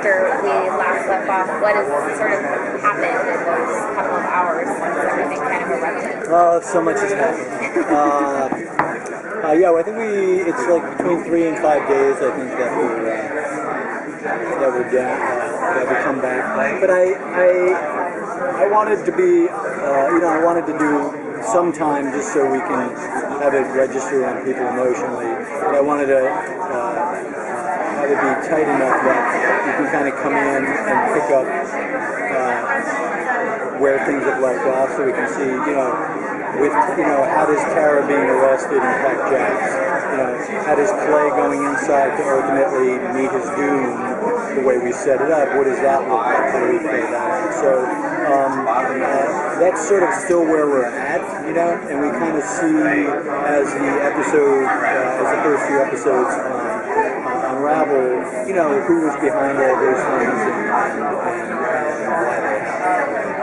after we last left off, what has sort of happened in those couple of hours since everything kind of erupted? Oh, so much has happened. Yeah, well, I think it's like between 3 and 5 days, I think, that we're down, that we come back. But I wanted to be, I wanted to do some time just so we can have it register on people emotionally. But I wanted to have it be tight enough that you can kind of come in and pick up where things have left off, so we can see, how does Tara being arrested impact Jax? How does Clay going inside to ultimately meet his doom the way we set it up? What does that look like? How do we play that out? So that's sort of still where we're at, and we kind of see as the first few episodes unravel, who was behind all those things and why they happened.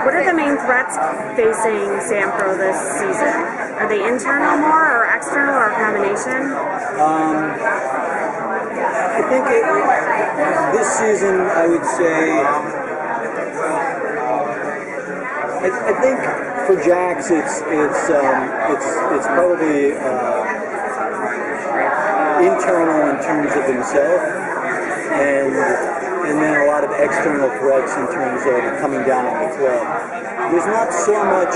What are the main threats facing Sampro this season? Are they internal more, or external, or a combination? I think this season, I would say, I think for Jax, it's probably internal in terms of himself, and then a lot of external threats in terms of coming down on the club. There's not so much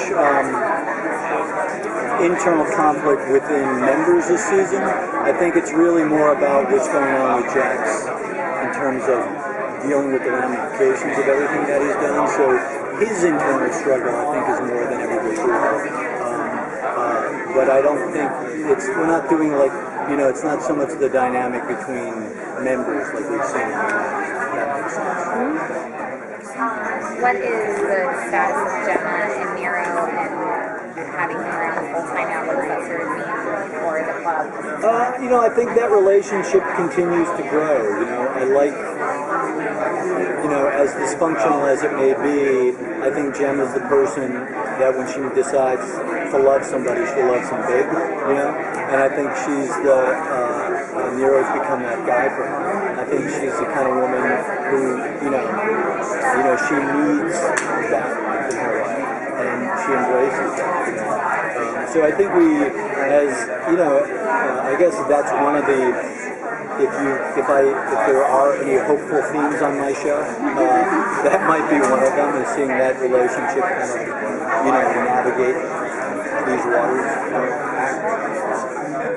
internal conflict within members this season. I think it's really more about what's going on with Jax in terms of dealing with the ramifications of everything that he's done. So his internal struggle, I think, is more than everybody should. But I don't think we're not doing it's not so much the dynamic between members like we've seen in the past. That makes sense. What is the status of Gemma and Nero and having them around full time now? What does that sort of mean for the club? I think that relationship continues to grow. I like, as dysfunctional as it may be, I think Gem is the person that when she decides to love somebody, she loves them big, and I think she's Nero's become that guy for her. I think she's the kind of woman who, she needs that in her life, and she embraces that, So I think I guess that's one of the, if there are any hopeful themes on my show, that might be one of them, is seeing that relationship kind of, navigate these waters.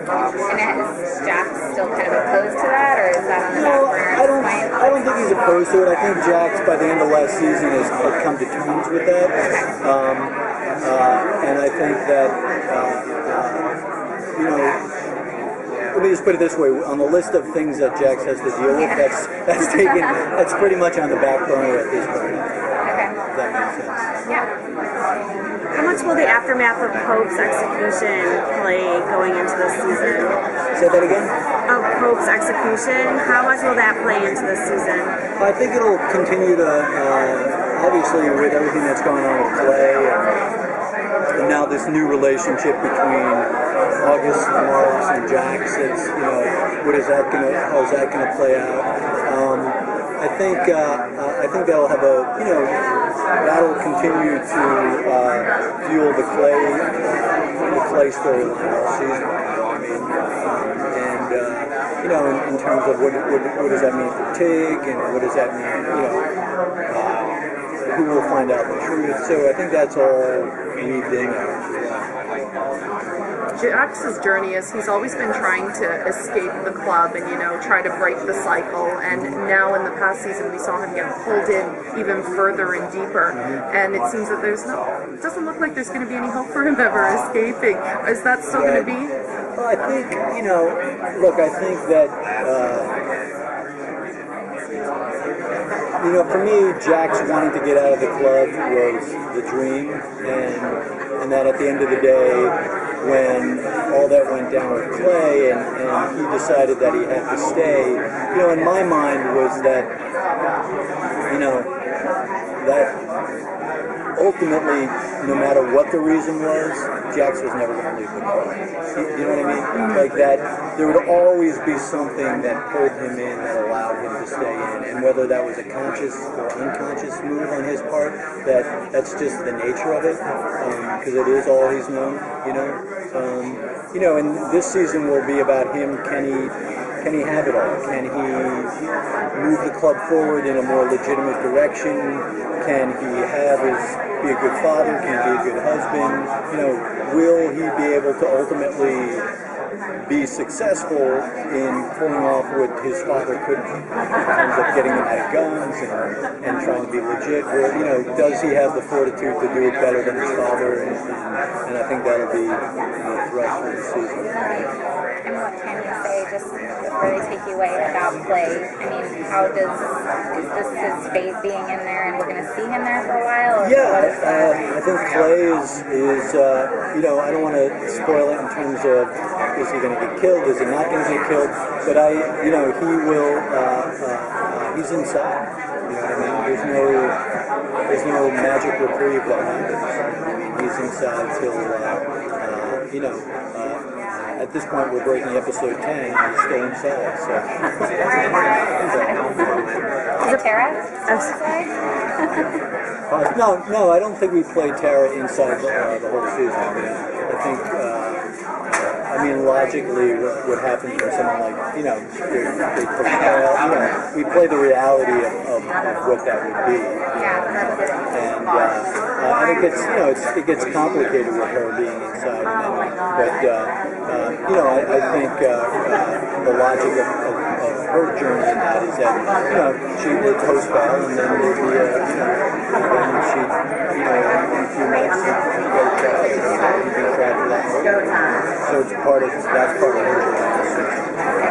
And is Jax still kind of opposed to that, or is that on the back burner? I don't think he's opposed to it. I think Jax, by the end of last season, has come to terms with that. And I think that, let me just put it this way: on the list of things that Jax has to deal with, that's pretty much on the back burner at this point. Okay. If that makes sense. Yeah. How much will the aftermath of Pope's execution play going into this season? Say that again? Of Pope's execution, how much will that play into this season? I think it'll continue to, obviously, with everything that's going on with Clay, and now this new relationship between August, Morris, and Jax. It's, how's that gonna play out? I think that'll have that'll continue to fuel the Clay storyline all season. In terms of what does that mean for Tig, and what does that mean, who will find out the truth. So I think that's all weaved in. Jax's journey is he's always been trying to escape the club and, try to break the cycle. And now in the past season, we saw him get pulled in even further and deeper. And it seems that it doesn't look like there's going to be any hope for him ever escaping. Is that still going to be? Well, I think, I think that, for me, Jax wanting to get out of the club was the dream. And that at the end of the day, when all that went down with Clay and he decided that he had to stay, in my mind was that, that ultimately, no matter what the reason was, Jax was never going to leave the club. You know what I mean? Like that, there would always be something that pulled him in that allowed him to stay in, and whether that was a conscious or unconscious move on his part, that's just the nature of it, because it is all he's known. And this season will be about him. Can he have it all? Can he move the club forward in a more legitimate direction? Can he be a good father? Can he be a good husband? Will he be able to ultimately be successful in pulling off what his father couldn't, in terms of getting them out of guns and trying to be legit? Or, does he have the fortitude to do it better than his father? And I think that'll be the thrust for the season. And what can you say, just before they take you away, about Clay? I mean, is this his phase being in there and we're going to see him there for a while? I think Clay is I don't want to spoil it in terms of, is he going to get killed? Is he not going to get killed? But he will. He's inside. You know what I mean? There's no magic reprieve that happens. I mean, he's inside till at this point we're breaking episode 10 and he's still inside. So. Is it Tara? No, I don't think we played Tara inside the whole season. I think. Logically, what happens when someone like, they we play the reality of what that would be. And I think it gets complicated with her being inside. But I think the logic of her journey in that is that, she would post bail and then there'd be then she'd, in a few months, she'd go to trial. She'd be trapped for that. So that's part of her journey.